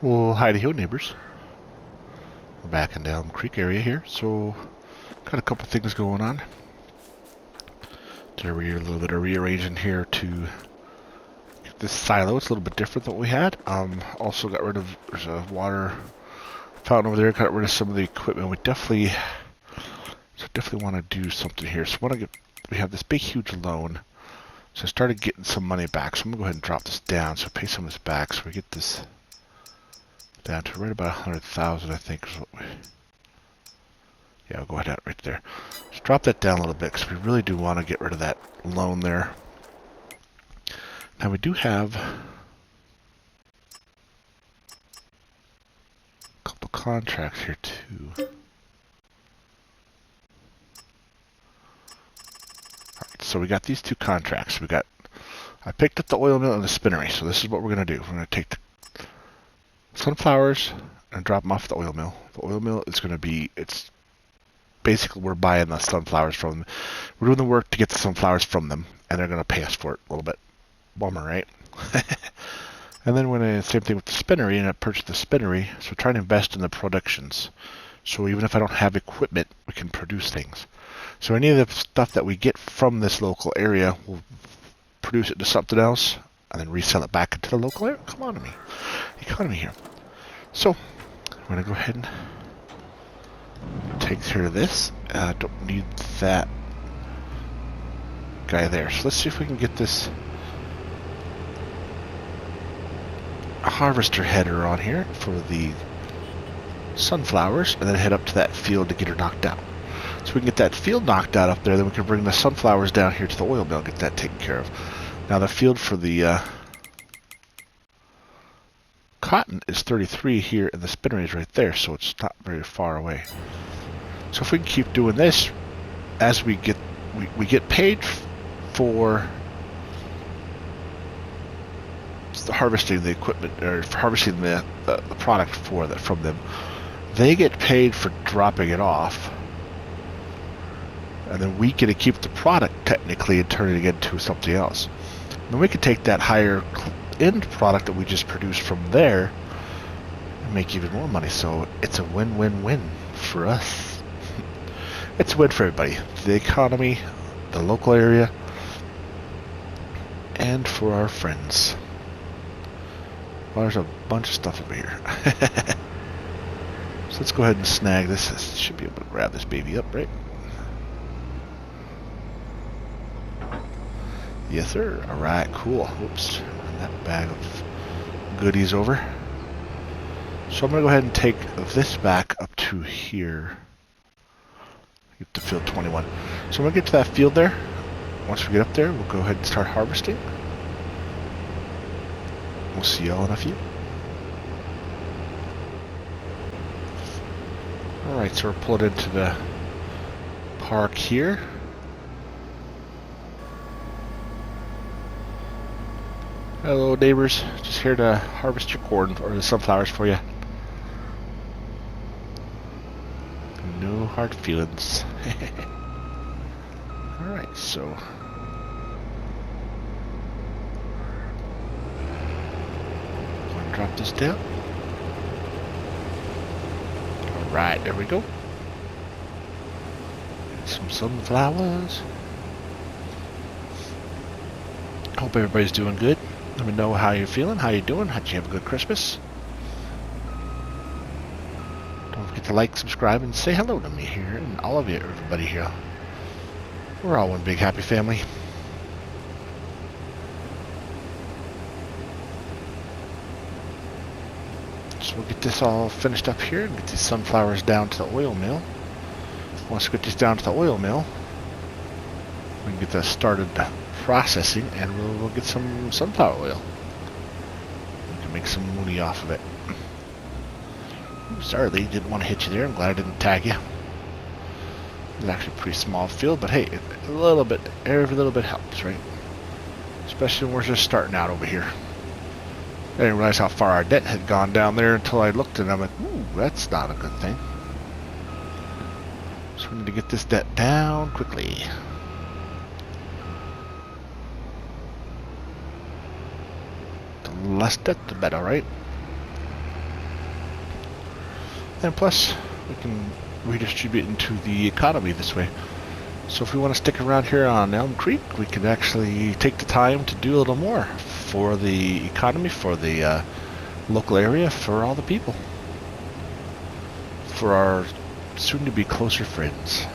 Well, hi-ho neighbors. We're back in the Elm Creek area here, so got a couple things going on. Did a little bit of rearranging here to get this silo. It's a little bit different than what we had. Also got rid of, there's a water fountain over there. Got rid of some of the equipment. We definitely want to do something here. So we have this big, huge loan. So I started getting some money back. So I'm gonna go ahead and drop this down. So pay some of this back. So we get this down to right about 100,000, I think. Is what yeah, I'll go ahead right there. Just drop that down a little bit because we really do want to get rid of that loan there. Now we do have a couple contracts here too. Alright, so we got these two contracts. I picked up the oil mill and the spinnery, so this is what we're going to do. We're going to take the sunflowers and drop them off at the oil mill. The oil mill is going to be, it's basically we're buying the sunflowers from them. We're doing the work to get the sunflowers from them, and they're going to pay us for it a little bit. Bummer, right? And then same thing with the spinnery, and I purchased the spinnery, so trying to invest in the productions. So even if I don't have equipment, we can produce things. So any of the stuff that we get from this local area, we'll produce it into something else, and then resell it back into the local area. Come on to me. Economy here. So, I'm going to go ahead and take care of this. Don't need that guy there. So let's see if we can get this harvester header on here for the sunflowers, and then head up to that field to get her knocked out. So we can get that field knocked out up there, then we can bring the sunflowers down here to the oil mill and get that taken care of. Now the field for the cotton is 33 here, and the spinnery is right there, so it's not very far away. So if we can keep doing this, as we get paid for harvesting the equipment, or harvesting the product from them. They get paid for dropping it off, and then we get to keep the product technically and turn it into something else. And we can take that higher end product that we just produced from there and make even more money. So it's a win-win-win for us. It's a win for everybody. The economy, the local area, and for our friends. Well, there's a bunch of stuff over here. So let's go ahead and snag this. I should be able to grab this baby up, right? Yes, sir. All right, cool. Oops. Run that bag of goodies over. So I'm going to go ahead and take this back up to here. Get to field 21. So I'm going to get to that field there. Once we get up there, we'll go ahead and start harvesting. We'll see y'all in a few. Alright, so we're pulled into the park here. Hello neighbors, just here to harvest your corn or the sunflowers for you. No hard feelings. Alright, so drop this down. Alright, there we go. Some sunflowers. Hope everybody's doing good. Let me know how you're feeling, how you doing. How'd you have a good Christmas? Don't forget to like, subscribe, and say hello to me here, and all of you, everybody here. We're all one big happy family. So we'll get this all finished up here and get these sunflowers down to the oil mill. Once we get these down to the oil mill, we can get that started processing, and we'll get some sunflower oil. We can make some money off of it. Sorry, Lee, didn't want to hit you there. I'm glad I didn't tag you. It's actually a pretty small field, but hey, a little bit, every little bit helps, right? Especially when we're just starting out over here. I didn't realize how far our debt had gone down there until I looked, and I'm like, ooh, that's not a good thing. So we need to get this debt down quickly. The less debt, the better, right? And plus, we can redistribute into the economy this way. So if we want to stick around here on Elm Creek, we can actually take the time to do a little more for the economy, for the local area, for all the people, for our soon-to-be closer friends.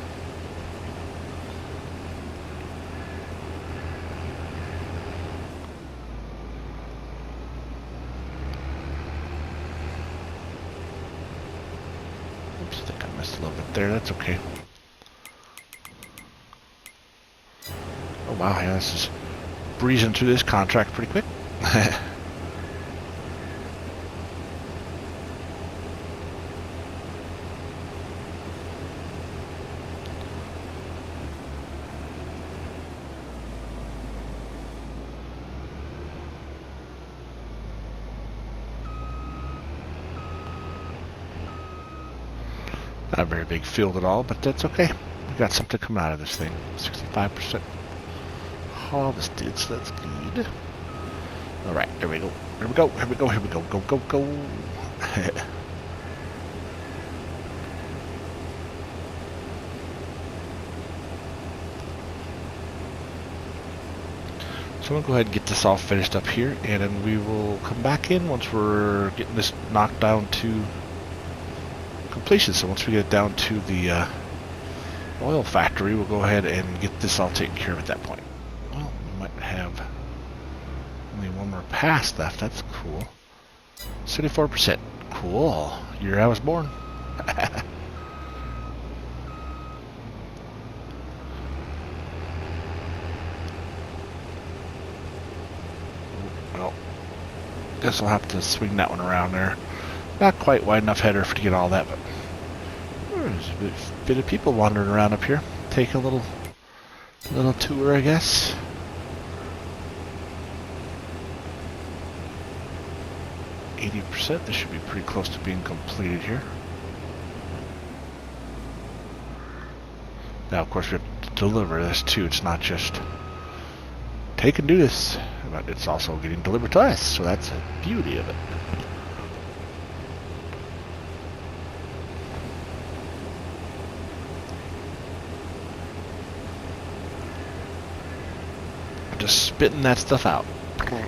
Oops, I think I missed a little bit there. That's okay. Oh wow, yeah, this is breezing through this contract pretty quick. Not a very big field at all, but that's okay. We got something coming out of this thing. 65% harvested, so that's good. Alright, there we go. Here we go, here we go, here we go. Go, go, go. So I'm going to go ahead and get this all finished up here, and then we will come back in once we're getting this knocked down to completion. So once we get it down to the oil factory, we'll go ahead and get this all taken care of at that point. Well, we might have only one more pass left. That's cool. 74%. Cool. Year I was born. Well, guess I'll have to swing that one around there. Not quite wide enough header to get all that, but there's a bit of people wandering around up here. Take a little tour, I guess. %. This should be pretty close to being completed here. Now, of course, we have to deliver this too. It's not just take and do this, but it's also getting delivered to us. So that's the beauty of it. Just spitting that stuff out. Cool.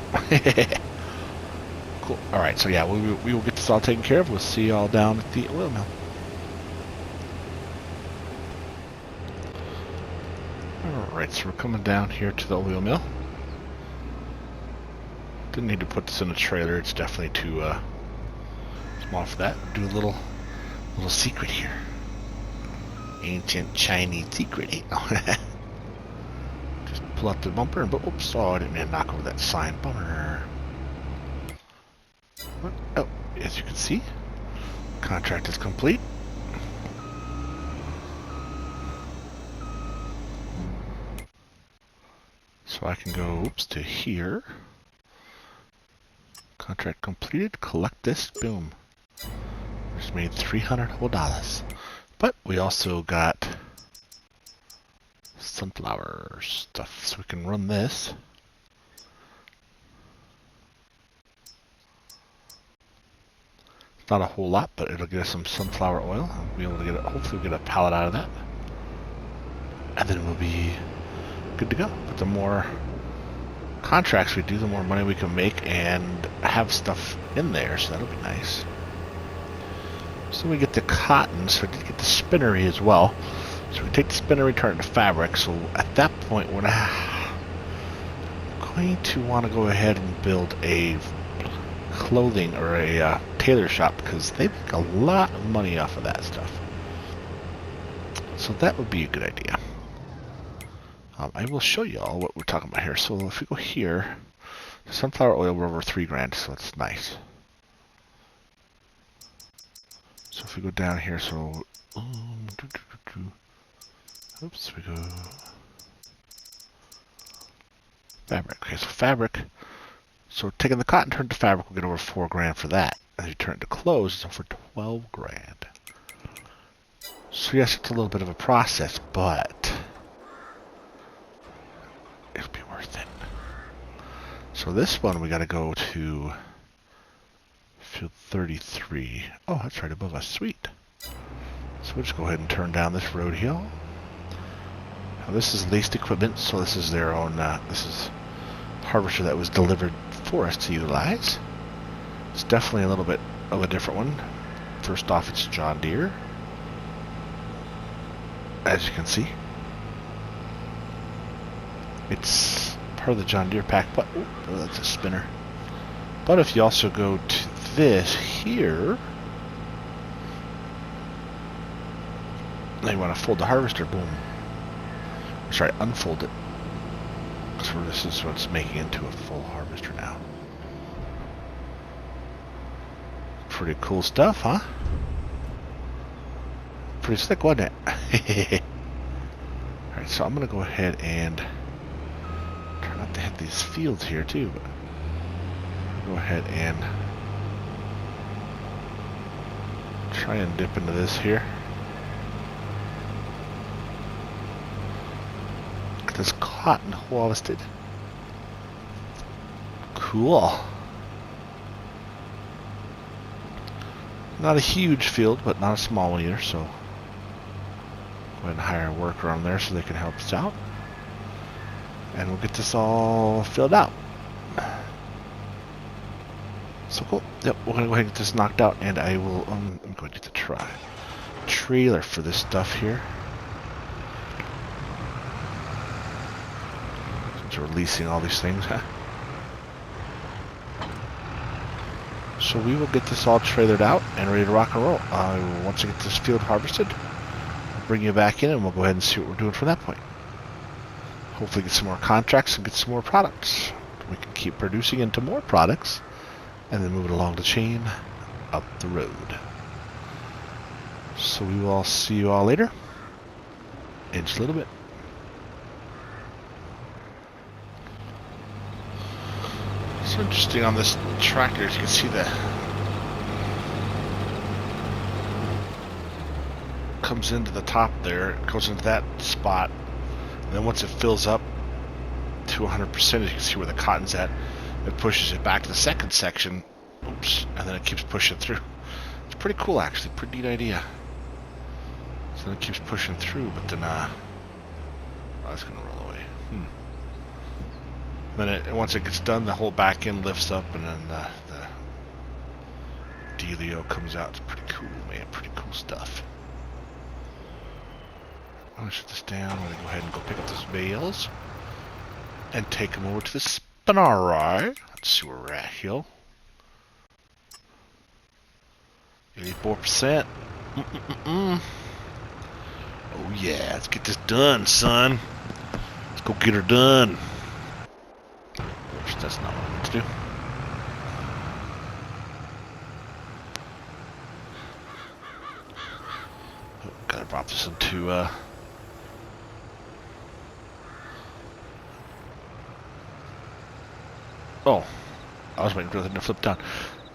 Alright, so yeah, we will get this all taken care of. We'll see you all down at the oil mill. Alright, so we're coming down here to the oil mill. Didn't need to put this in a trailer. It's definitely too small for that. Do a little secret here. Ancient Chinese secret. Just pull out the bumper and oops, oh, I didn't mean to knock over that sign. Bummer. Oh, as you can see, contract is complete. So I can go, to here. Contract completed. Collect this. Boom. Just made $300 whole dollars. But we also got sunflower stuff, so we can run this. Not a whole lot, but it'll get us some sunflower oil. We'll be able to get hopefully get a pallet out of that. And then we'll be good to go. But the more contracts we do, the more money we can make and have stuff in there, so that'll be nice. So we get the cotton, so we get the spinnery as well. So we take the spinnery, turn it to fabric. So at that point, we're going to want to go ahead and build a clothing or a tailor shop, because they make a lot of money off of that stuff. So that would be a good idea. I will show you all what we're talking about here. So if we go here, sunflower oil, we're over $3,000, so it's nice. So if we go down here, so oops, we go fabric. Okay, so fabric. So taking the cotton turned to fabric, we'll get over $4,000 for that. As you turn it to clothes, it's over $12,000. So yes, it's a little bit of a process, but it'll be worth it. So this one we got to go to Field 33. Oh, that's right above us. Sweet. So we'll just go ahead and turn down this road hill. Now this is leased equipment, so this is their own, this is harvester that was delivered for us to utilize. It's definitely a little bit of a different one. First off, it's John Deere, as you can see. It's part of the John Deere pack, but oh, that's a spinner. But if you also go to this here, now you want to fold the harvester, boom. Sorry, unfold it. So this is what's making into a full harvester now. Pretty cool stuff, huh? Pretty slick, wasn't it? Alright, so I'm going to go ahead and try not to hit these fields here too. But go ahead and try and dip into this here. Look at this cotton harvested. Cool. Not a huge field, but not a small one either, so go ahead and hire a worker on there so they can help us out. And we'll get this all filled out. So cool. Yep, we're gonna go ahead and get this knocked out, and I will. I'm going to get the trailer for this stuff here. Since we're leasing all these things, huh? So we will get this all trailered out and ready to rock and roll. Once I get this field harvested, I'll bring you back in, and we'll go ahead and see what we're doing from that point. Hopefully, get some more contracts and get some more products. We can keep producing into more products, and then move it along the chain up the road. So we will all see you all later in just a little bit. It's interesting on this tractor, as you can see the comes into the top there, it goes into that spot, and then once it fills up to 100%, you can see where the cotton's at. It pushes it back to the second section, oops, and then it keeps pushing through. It's pretty cool, actually, pretty neat idea. So then it keeps pushing through, but then, oh, it's gonna roll away. Then once it gets done, the whole back end lifts up, and then the dealio comes out. It's pretty cool, man, pretty cool stuff. I'm gonna shut this down. I'm gonna go ahead and go pick up those bales and take them over to the spinnery. Let's see where we're at here. 84%. Oh yeah, let's get this done, son. Let's go get her done. That's not what I meant to do. Oh, gotta drop this into oh, I was waiting for it to flip down.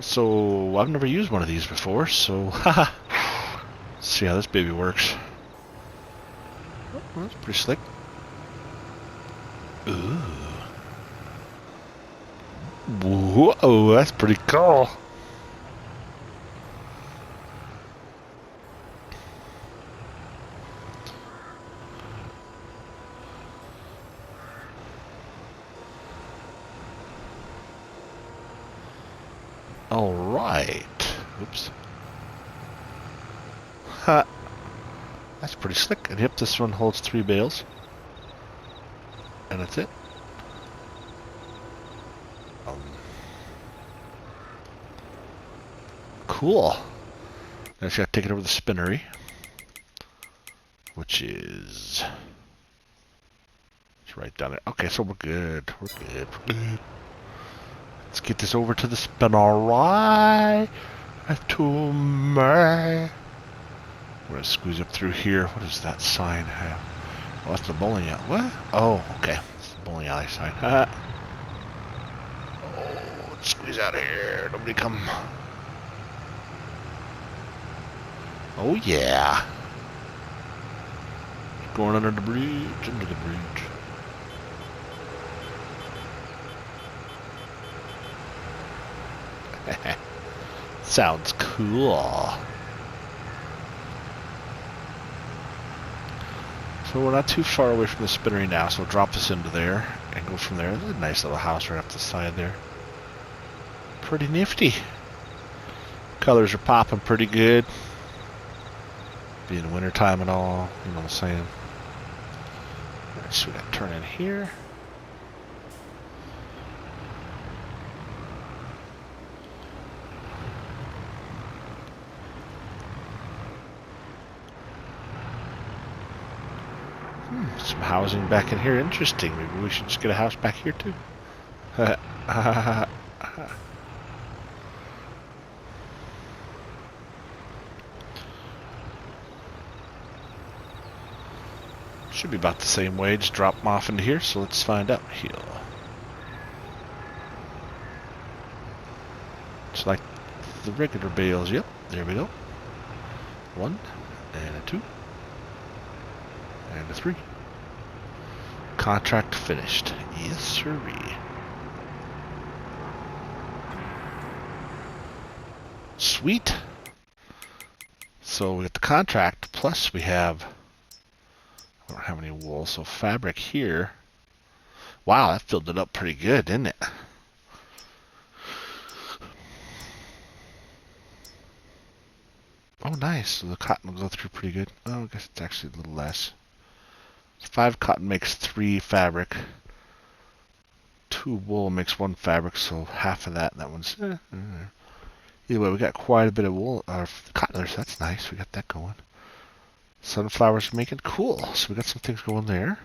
So I've never used one of these before, so haha. See how this baby works. Oh, that's pretty slick. Ooh. Whoa, that's pretty cool. All right. Oops. Ha. That's pretty slick. And yep, this one holds 3 bales. And that's it. Cool. Now I just gotta take it over to the spinnery, which is it's right down there. Okay, so we're good. We're good. We're good. Let's get this over to the spinnery. To me. We're gonna squeeze up through here. What does that sign have? Oh, that's the bowling alley. What? Oh, okay. It's the bowling alley sign. Oh, let's squeeze out of here. Nobody come. Oh yeah. Going under the bridge, under the bridge. Sounds cool. So we're not too far away from the spinnery now, so we'll drop this into there and go from there. There's a nice little house right up the side there. Pretty nifty. Colors are popping pretty good. Being winter time and all, you know what I'm saying. Alright, so we got to turn in here. Some housing back in here. Interesting. Maybe we should just get a house back here too. Should be about the same way. Just drop them off into here. So let's find out. Here. It's like the regular bales. Yep. There we go. 1 and a 2 and a 3. Contract finished. Yes, sirree. Sweet. So we get the contract, plus we have, I don't have any wool, so fabric here. Wow, that filled it up pretty good, didn't it? Oh, nice. So the cotton will go through pretty good. Oh, I guess it's actually a little less. 5 cotton makes 3 fabric. 2 wool makes 1 fabric, so half of that. That one's... Either way, we got quite a bit of wool, cotton there, so that's nice. We got that going. Sunflowers making cool. So we got some things going there.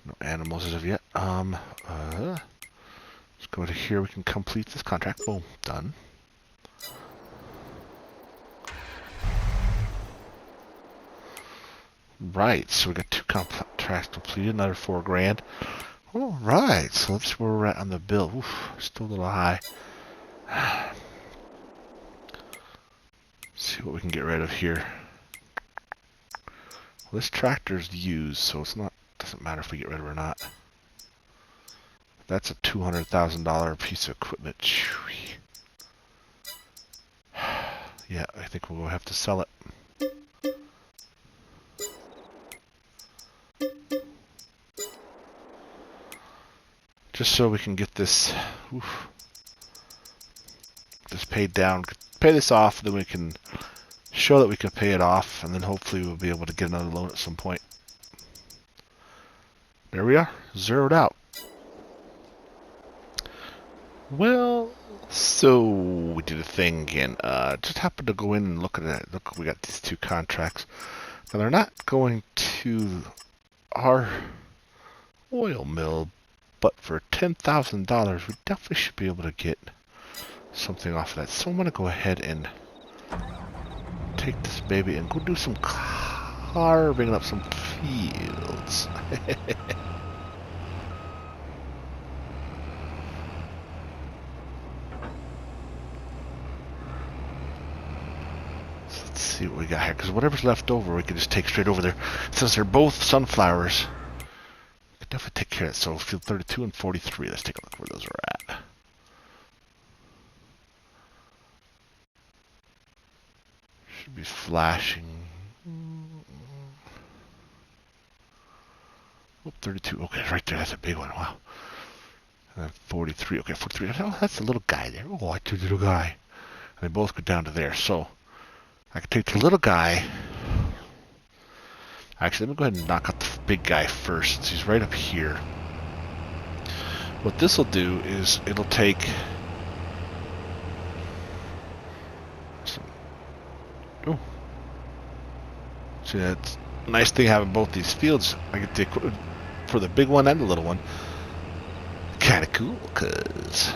No animals as of yet. Let's go to here. We can complete this contract. Boom, done. Right, so we got 2 contracts completed, another 4 grand. All right, so let's see where we're at on the bill. Oof, still a little high. See what we can get rid of here. Well, this tractor's used, so it's not, doesn't matter if we get rid of it or not. That's a $200,000 piece of equipment. Yeah, I think we'll have to sell it. Just so we can get this, this paid down, pay this off, then we can show that we can pay it off, and then hopefully we'll be able to get another loan at some point. There we are, zeroed out. Well, so we did a thing again. Just happened to go in and look at it. Look, we got these 2 contracts. Now they're not going to our oil mill, but for $10,000, we definitely should be able to get something off of that. So I'm going to go ahead and take this baby and go do some carving up some fields. So let's see what we got here, because whatever's left over, we can just take straight over there. Since they're both sunflowers, we can definitely take care of it. So field 32 and 43, let's take a look where those are at. Should be flashing. Oh, 32. Okay, right there. That's a big one. Wow. And then 43. Okay, 43. Oh, that's a little guy there. Oh, I took the little guy. And they both go down to there. So I can take the little guy. Actually, let me go ahead and knock out the big guy first, since he's right up here. What this will do is it'll take some. Oh. See, that's a nice thing having both these fields. I get the equipment for the big one and the little one. Kind of cool, cause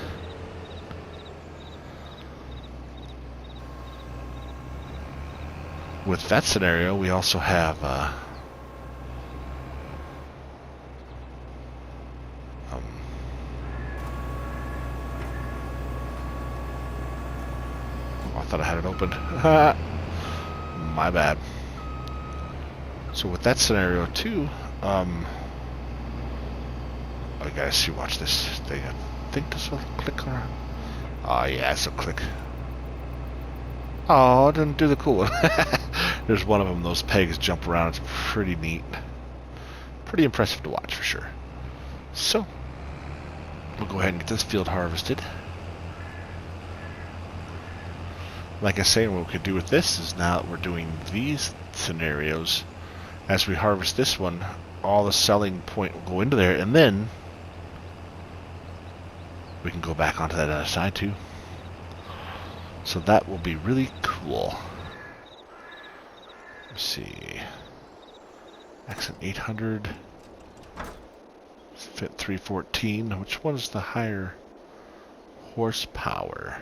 with that scenario, we also have I thought I had it open. My bad. So with that scenario too, I gotta see. Watch this thing. I think this will click on. Oh yeah, it's a click. Oh, didn't do the cool one. There's one of them. Those pegs jump around. It's pretty neat. Pretty impressive to watch for sure. So, we'll go ahead and get this field harvested. Like I say, what we could do with this is now that we're doing these scenarios, as we harvest this one, all the selling point will go into there, and then we can go back onto that other side too. So that will be really cool. Let's see. Accent 800. Fit 314. Which one's the higher horsepower?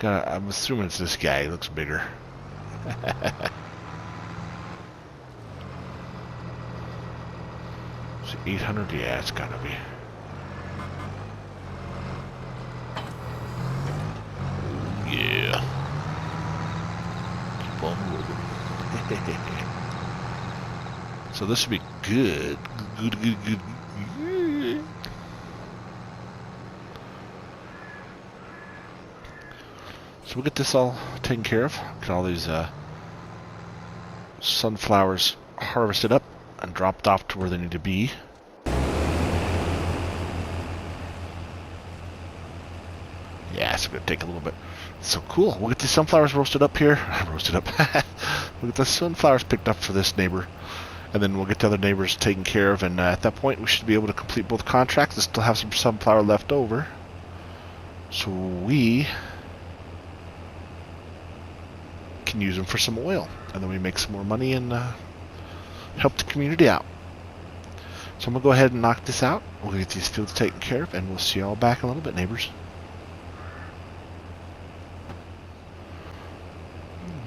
I'm assuming it's this guy. He looks bigger. 800? Yeah, it's gotta be. Yeah. Keep on moving. So this would be good. Good. So we'll get this all taken care of. Get all these sunflowers harvested up and dropped off to where they need to be. Yeah, it's going to take a little bit. So cool. We'll get these sunflowers roasted up here. Roasted up. We'll get the sunflowers picked up for this neighbor. And then we'll get the other neighbors taken care of. And at that point, we should be able to complete both contracts and still have some sunflower left over. So we can use them for some oil. And then we make some more money and help the community out. So I'm going to go ahead and knock this out. We'll get these fields taken care of. And we'll see you all back in a little bit, neighbors.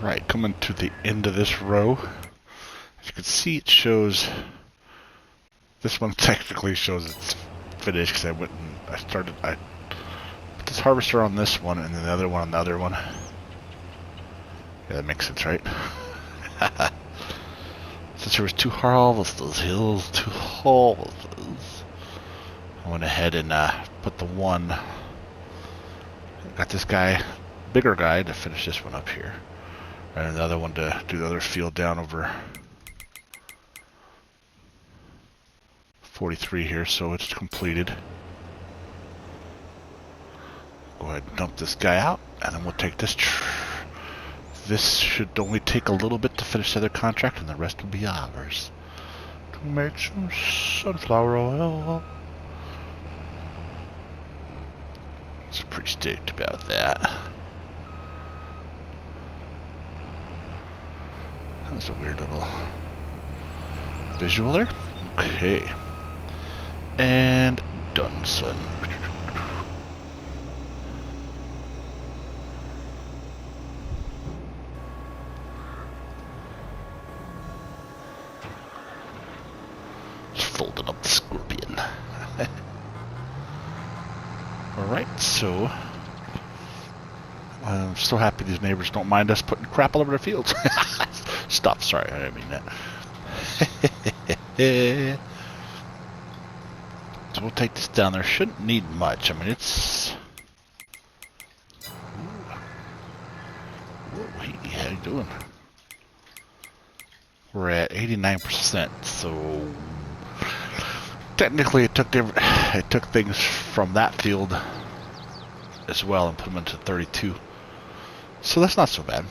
Right, coming to the end of this row. As you can see, it shows, this one technically shows it's finished because I went and I put this harvester on this one and then the other one on the other one. Yeah, that makes sense, right? Since there was two harvesters, I went ahead and put the one, got this guy, bigger guy, to finish this one up here. And another one to do the other field down over 43 here, so it's completed. Go ahead and dump this guy out, and then we'll take this. This should only take a little bit to finish the other contract, and the rest will be ours. To make some sunflower oil. So pretty stoked about that. That's a weird little visual there. Okay. And done, son. Just folding up the scorpion. Alright, so I'm so happy these neighbors don't mind us putting crap all over their fields. Stop, sorry, I didn't mean that. So we'll take this down there. Shouldn't need much. I mean, it's... Whoa, hey, how you doing? We're at 89%, so... Technically, it took things from that field as well and put them into 32. So that's not so bad.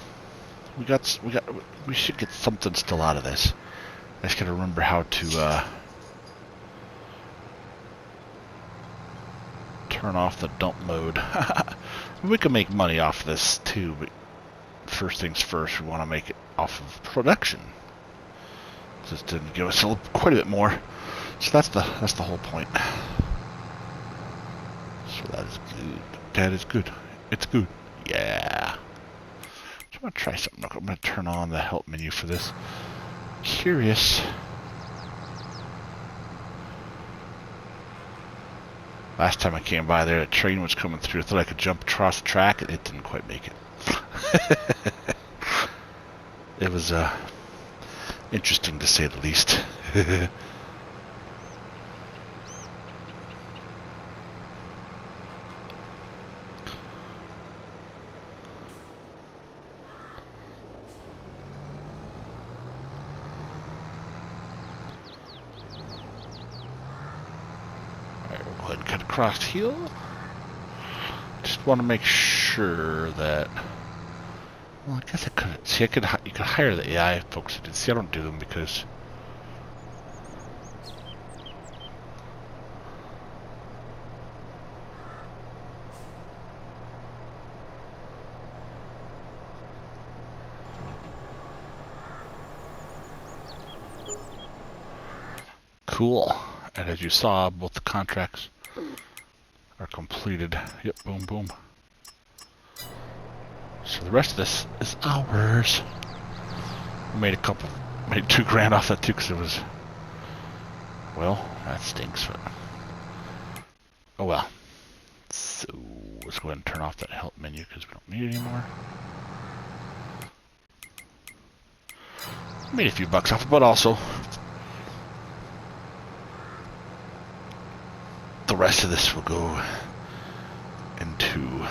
We should get something still out of this. I just gotta remember how to turn off the dump mode. We can make money off this too, but first things first, we want to make it off of production. This didn't give us quite a bit more, so that's the whole point. So that is good. That is good. It's good. Yeah. I'm going to try something. I'm going to turn on the help menu for this. Curious. Last time I came by there, a train was coming through. I thought I could jump across the track, and it didn't quite make it. It was interesting to say the least. across here. Just want to make sure that. Well, I guess I could. See, you could hire the AI folks. See, I don't do them because. Cool. And as you saw, both the contracts are completed. Yep, boom, boom. So the rest of this is ours. We made made $2,000 off that too, because it was, well, that stinks, but, oh well. So let's go ahead and turn off that help menu because we don't need it anymore. Made a few bucks off it, but also the rest of this will go into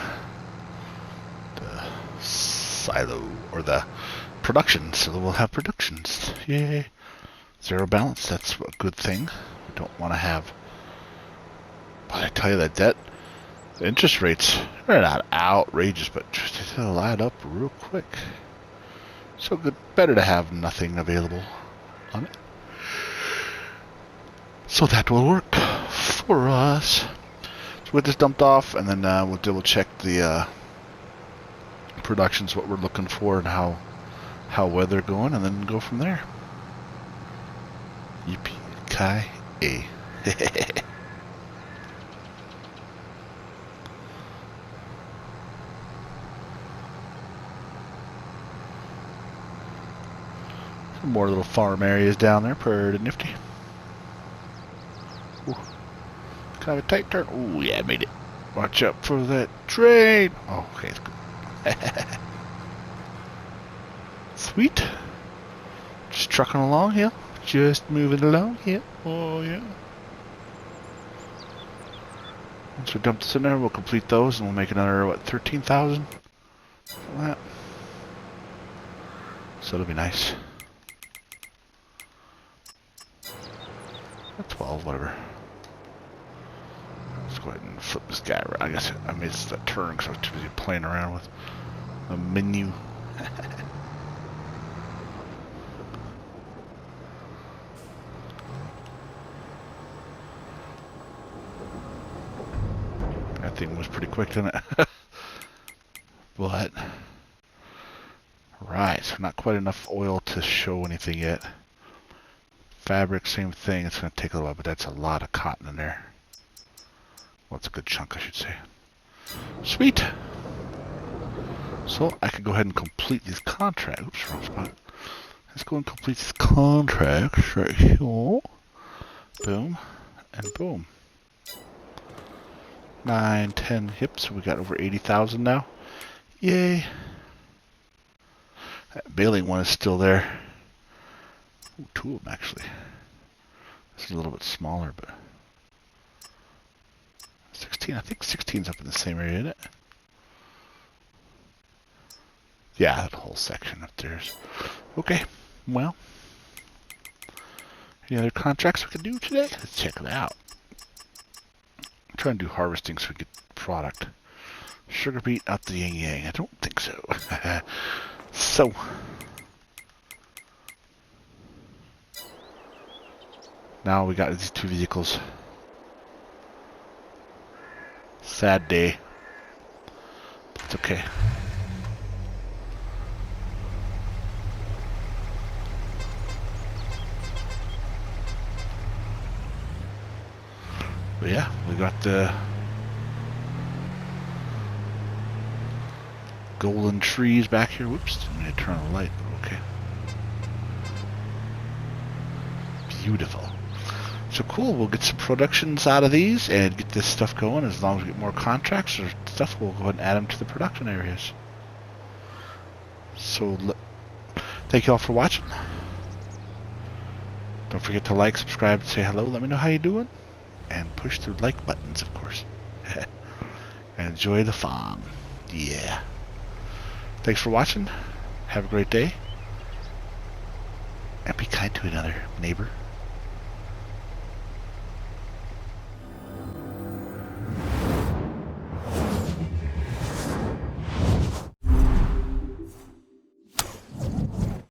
the silo or the production, so we'll have productions. Yay! Zero balance, that's a good thing. We don't want to have. But I tell you that debt, the interest rates are not outrageous, but just they'll add up real quick. So good, better to have nothing available on it. So that will work for us. So we'll just dumped off, and then we'll double check the productions, what we're looking for, and how well they're going, and then go from there. Yippee-ki-yay. Some more little farm areas down there, pretty nifty. Ooh. Kind of a tight turn. Oh yeah, I made it. Watch out for that train. Oh, okay, it's good. Sweet. Just trucking along here. Just moving along here. Oh yeah. Once we dump this in there, we'll complete those, and we'll make another, what, 13,000? That. So it'll be nice. 12, whatever. Let's go ahead and flip this guy around. I guess I missed that turn because I was too busy playing around with the menu. That thing was pretty quick, didn't it? But, right, so not quite enough oil to show anything yet. Fabric, same thing. It's going to take a little while, but that's a lot of cotton in there. Well, it's a good chunk, I should say. Sweet. So I can go ahead and complete these contracts. Oops, wrong spot. Let's go and complete these contracts right here. Boom and boom. 9, 10 hips. So we got over 80,000 now. Yay. That baling one is still there. Ooh, 2 of them actually. This is a little bit smaller, but 16. I think 16's up in the same area, isn't it? Yeah, that whole section up there. Okay, well, any other contracts we can do today? Let's check it out. I'm trying to do harvesting so we get product. Sugar beet out the yin yang. I don't think so. So. Now we got these 2 vehicles. Sad day. It's okay. But yeah, we got the golden trees back here. Whoops, didn't mean to turn on the light, but okay. Beautiful. So cool, we'll get some productions out of these and get this stuff going. As long as we get more contracts or stuff, we'll go ahead and add them to the production areas. So, thank you all for watching. Don't forget to like, subscribe, say hello, let me know how you're doing. And push the like buttons, of course. And enjoy the farm. Yeah. Thanks for watching. Have a great day. And be kind to another neighbor.